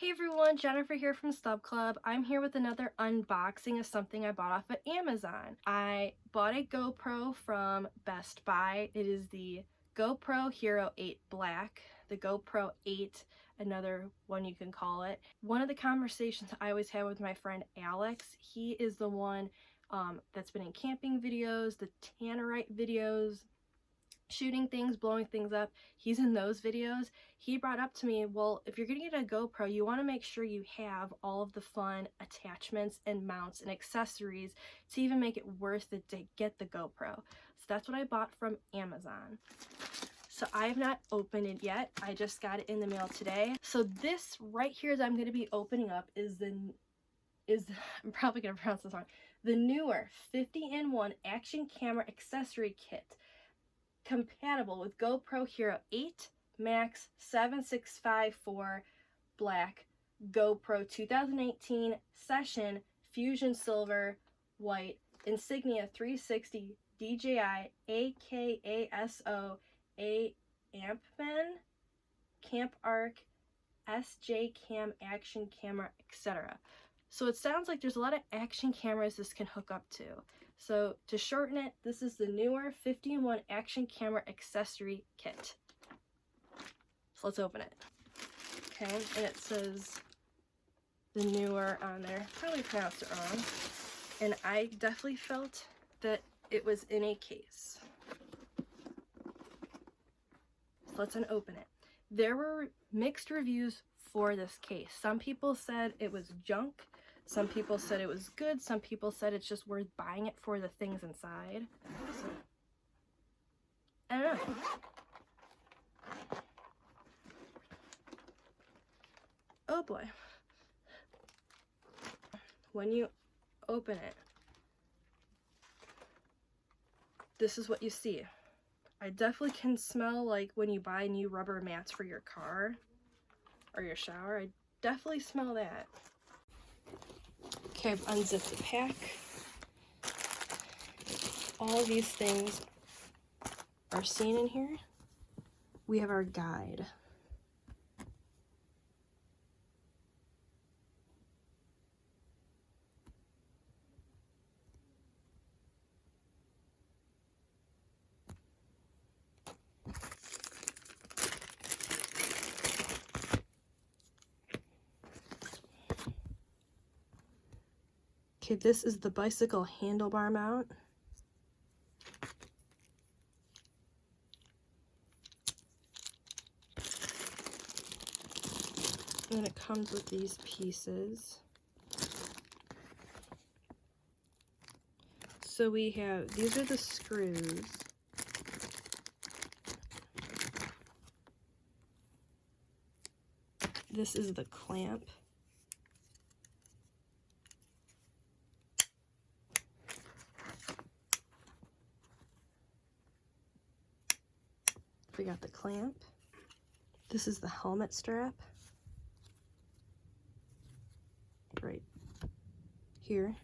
Hey everyone, Jennifer here from Stub Club. I'm here with another unboxing of something I bought off of Amazon. I bought a GoPro from Best Buy. It is the GoPro Hero 8 Black, the GoPro 8, another one you can call it. One of the conversations I always have with my friend Alex, he is the one that's been in camping videos, the Tannerite videos, shooting things, blowing things up. He's in those videos. He brought up to me, well, if you're gonna get a GoPro, you want to make sure you have all of the fun attachments and mounts and accessories to even make it worth it to get the GoPro. So that's what I bought from Amazon. So I have not opened it yet. I just got it in the mail today. So this right here that I'm going to be opening up is I'm probably going to pronounce this wrong, the Neewer 50-in-1 Action Camera Accessory Kit, compatible with GoPro Hero 8 Max 7654 Black, GoPro 2018 Session Fusion Silver White, Insignia 360 DJI AKASO A Ampman Camp Arc SJ Cam Action Camera, etc. So it sounds like there's a lot of action cameras this can hook up to. So to shorten it, this is the Neewer 50-in-1 Action Camera Accessory Kit. So let's open it. Okay, and it says the Neewer on there. Probably pronounced it wrong. And I definitely felt that it was in a case. So let's unopen it. There were mixed reviews for this case. Some people said it was junk. Some people said it was good. Some people said it's just worth buying it for the things inside. So, I don't know. Oh boy. When you open it, this is what you see. I definitely can smell like when you buy new rubber mats for your car or your shower. I definitely smell that. Okay, I've unzipped the pack. All these things are seen in here. We have our guide. Okay, this is the bicycle handlebar mount. And then it comes with these pieces. So we have, these are the screws. This is the clamp. We got the clamp. This is the helmet strap. Right here.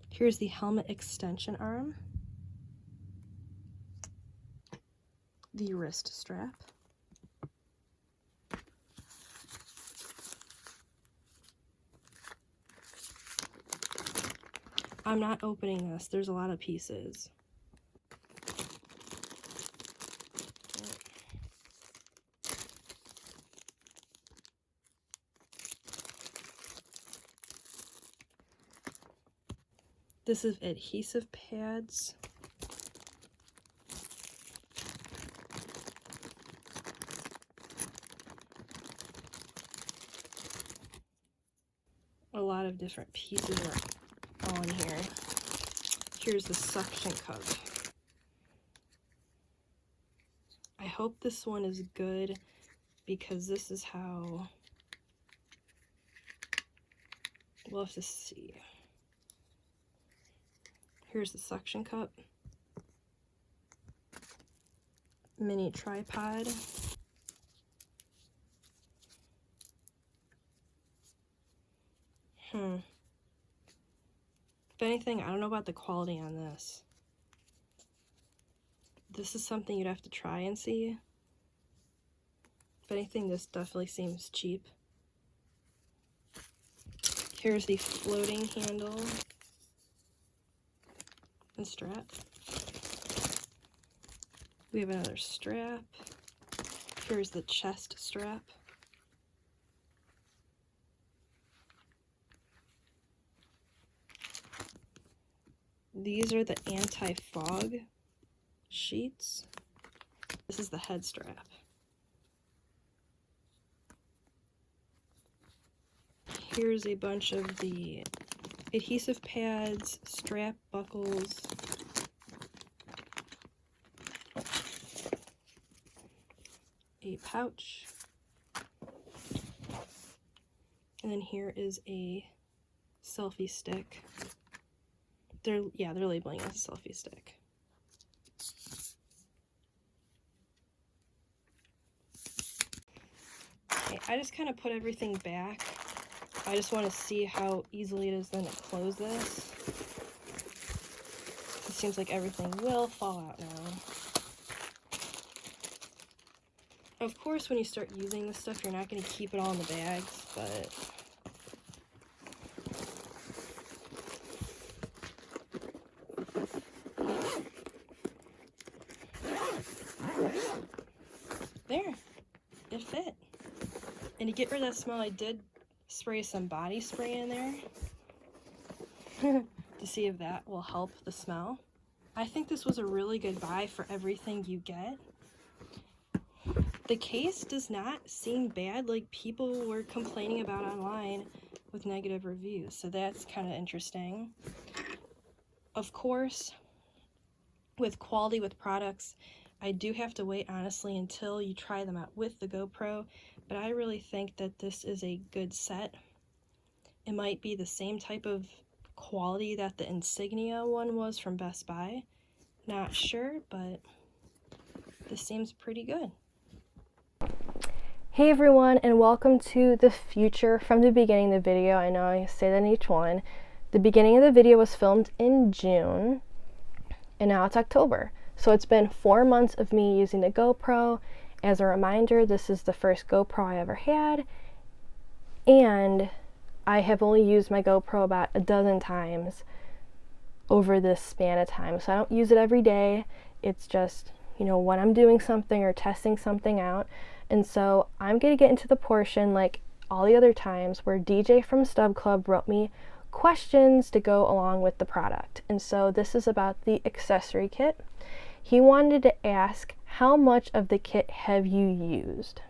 Here's the helmet extension arm. The wrist strap. I'm not opening this. There's a lot of pieces. This is adhesive pads. A lot of different pieces are on here. Here's the suction cup. I hope this one is good because this is how, we'll have to see. Here's the suction cup. Mini tripod. If anything, I don't know about the quality on this. This is something you'd have to try and see. If anything, this definitely seems cheap. Here's the floating handle and strap. We have another strap. Here's the chest strap. These are the anti-fog sheets. This is the head strap. Here's a bunch of the adhesive pads, strap buckles, a pouch, and then here is a selfie stick. They're labeling it as a selfie stick. Okay, I just kind of put everything back. I just want to see how easily it is then to close this. It seems like everything will fall out now. Of course, when you start using this stuff, you're not going to keep it all in the bags, but there, it fit. And to get rid of that smell, I did spray some body spray in there to see if that will help the smell. I think this was a really good buy for everything you get. The case does not seem bad like people were complaining about online with negative reviews, so that's kind of interesting. Of course, with quality with products, I do have to wait honestly until you try them out with the GoPro, but I really think that this is a good set. It might be the same type of quality that the Insignia one was from Best Buy. Not sure, but this seems pretty good. Hey everyone, and welcome to the future from the beginning of the video. I know I say that in each one. The beginning of the video was filmed in June, and now it's October. So it's been 4 months of me using the GoPro. As a reminder, this is the first GoPro I ever had, and I have only used my GoPro about a dozen times over this span of time. So I don't use it every day. It's just, you know, when I'm doing something or testing something out. And so I'm going to get into the portion, like all the other times, where DJ from Stub Club wrote me questions to go along with the product. And so this is about the accessory kit. He wanted to ask, how much of the kit have you used?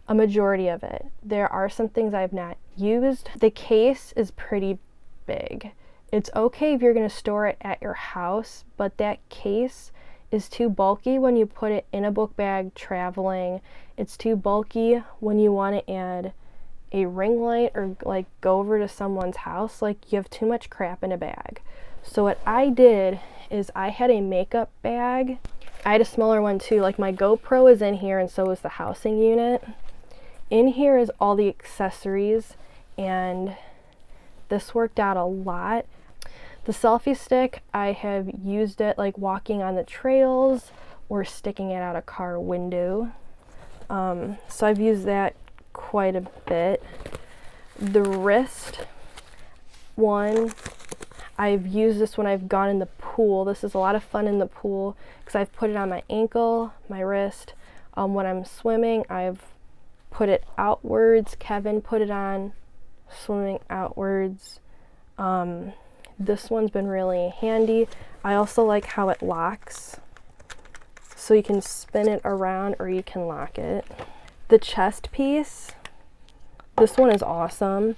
A majority of it. There are some things I've not used. The case is pretty big. It's okay if you're going to store it at your house, but that case is too bulky when you put it in a book bag traveling. It's too bulky when you want to add a ring light or like go over to someone's house. Like, you have too much crap in a bag. So what I did is I had a makeup bag. I had a smaller one too. Like, my GoPro is in here, and so is the housing unit. In here is all the accessories, and this worked out a lot. The selfie stick, I have used it like walking on the trails or sticking it out a car window. So I've used that quite a bit. The wrist one, I've used this when I've gone in the pool. This is a lot of fun in the pool because I've put it on my ankle, my wrist. When I'm swimming, I've put it outwards. Kevin put it on swimming outwards. This one's been really handy. I also like how it locks, so you can spin it around or you can lock it. The chest piece, this one is awesome.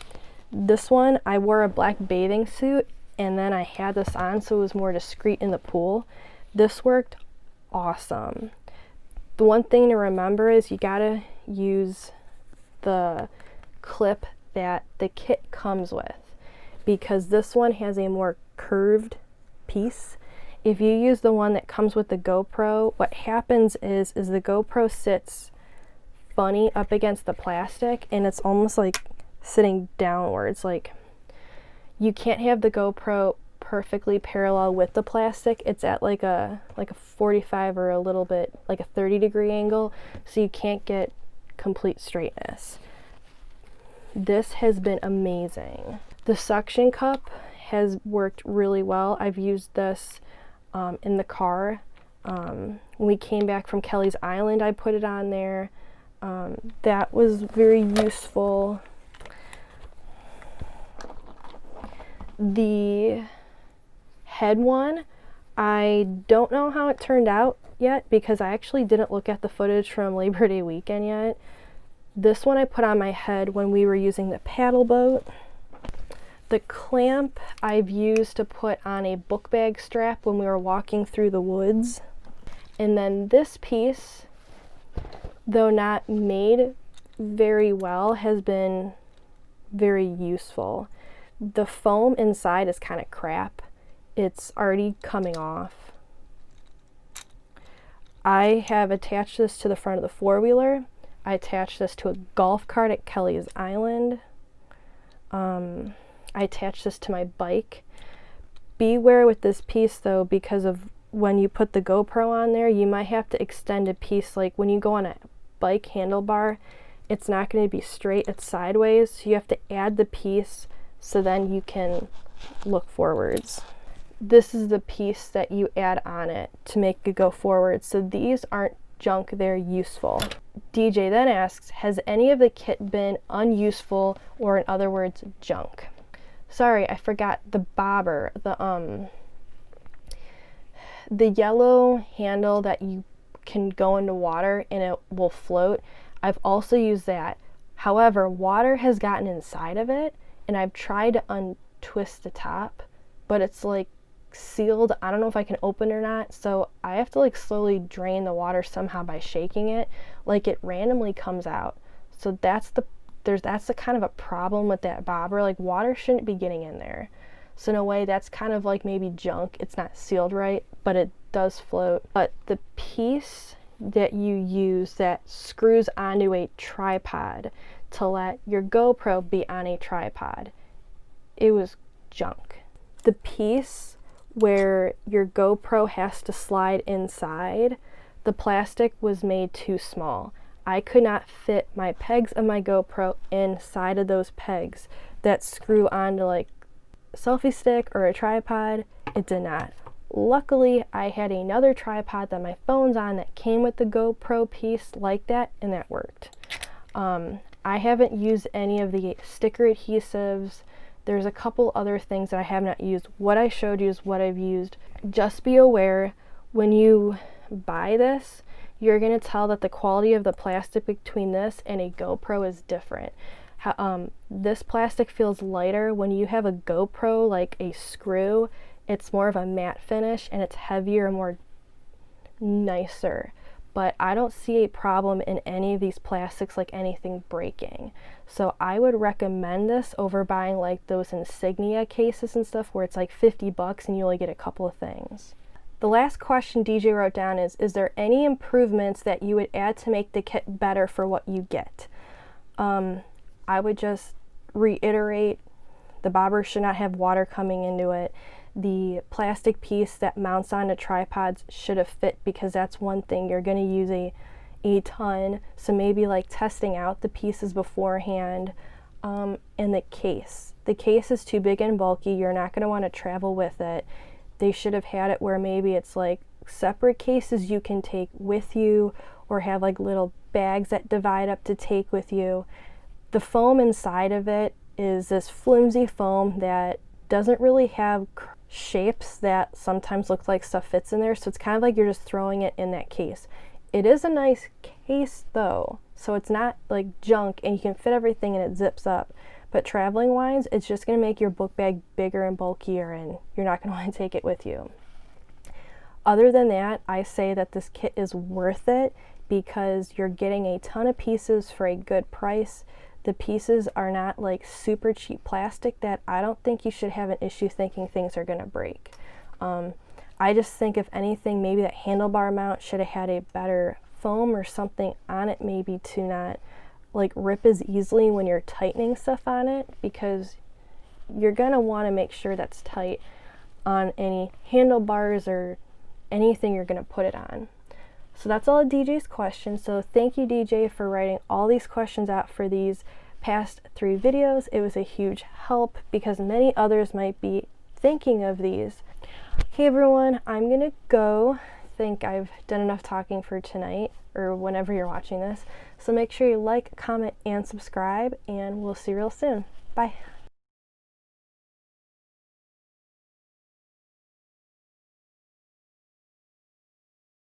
This one, I wore a black bathing suit and then I had this on so it was more discreet in the pool. This worked awesome. The one thing to remember is you gotta use the clip that the kit comes with, because this one has a more curved piece. If you use the one that comes with the GoPro, what happens is the GoPro sits funny up against the plastic, and it's almost like sitting downwards. Like, you can't have the GoPro perfectly parallel with the plastic. It's at like a 45 or a little bit like a 30-degree angle, so you can't get complete straightness. This has been amazing. The suction cup has worked really well. I've used this in the car. When we came back from Kelly's Island, I put it on there. That was very useful. The head one, I don't know how it turned out yet because I actually didn't look at the footage from Labor Day weekend yet. This one I put on my head when we were using the paddle boat. The clamp I've used to put on a book bag strap when we were walking through the woods. And then this piece, though not made very well, has been very useful. The foam inside is kind of crap. It's already coming off. I have attached this to the front of the four-wheeler. I attached this to a golf cart at Kelly's Island. I attached this to my bike. Beware with this piece though, because of when you put the GoPro on there, you might have to extend a piece. Like when you go on a bike handlebar, it's not going to be straight, it's sideways. So you have to add the piece so then you can look forwards. This is the piece that you add on it to make it go forward. So these aren't junk, they're useful. DJ then asks, has any of the kit been unuseful, or in other words, junk? Sorry, I forgot the bobber, the yellow handle that you can go into water and it will float. I've also used that. However, water has gotten inside of it and I've tried to untwist the top, but it's like sealed. I don't know if I can open it or not, so I have to like slowly drain the water somehow by shaking it. Like it randomly comes out. So that's the kind of a problem with that bobber. Like water shouldn't be getting in there. So in a way that's kind of like maybe junk. It's not sealed right, but it does float. But the piece that you use that screws onto a tripod to let your GoPro be on a tripod, it was junk. The piece where your GoPro has to slide inside, the plastic was made too small. I could not fit my pegs of my GoPro inside of those pegs that screw onto like a selfie stick or a tripod. It did not. Luckily, I had another tripod that my phone's on that came with the GoPro piece like that, and that worked. I haven't used any of the sticker adhesives. There's a couple other things that I have not used. What I showed you is what I've used. Just be aware, when you buy this, you're going to tell that the quality of the plastic between this and a GoPro is different. This plastic feels lighter. When you have a GoPro, like a screw, it's more of a matte finish and it's heavier and more nicer. But I don't see a problem in any of these plastics, like anything breaking. So I would recommend this over buying like those insignia cases and stuff where it's like $50 and you only get a couple of things. The last question DJ wrote down is there any improvements that you would add to make the kit better for what you get? I would just reiterate, the bobber should not have water coming into it. The plastic piece that mounts onto tripods should have fit, because that's one thing you're going to use a ton. So maybe like testing out the pieces beforehand. And the case. The case is too big and bulky. You're not going to want to travel with it. They should have had it where maybe it's like separate cases you can take with you, or have like little bags that divide up to take with you. The foam inside of it is this flimsy foam that doesn't really have shapes that sometimes look like stuff fits in there, so it's kind of like you're just throwing it in that case. It is a nice case though, so it's not like junk and you can fit everything and it zips up. But traveling wise, it's just going to make your book bag bigger and bulkier and you're not going to want to take it with you. Other than that, I say that this kit is worth it because you're getting a ton of pieces for a good price. The pieces are not like super cheap plastic that I don't think you should have an issue thinking things are going to break. I just think if anything, maybe that handlebar mount should have had a better foam or something on it, maybe to not like rip as easily when you're tightening stuff on it, because you're going to want to make sure that's tight on any handlebars or anything you're going to put it on. So that's all of DJ's questions. So thank you, DJ, for writing all these questions out for these past 3 videos. It was a huge help because many others might be thinking of these. Okay everyone, I'm gonna go. I think I've done enough talking for tonight, or whenever you're watching this. So make sure you like, comment, and subscribe, and we'll see you real soon. Bye.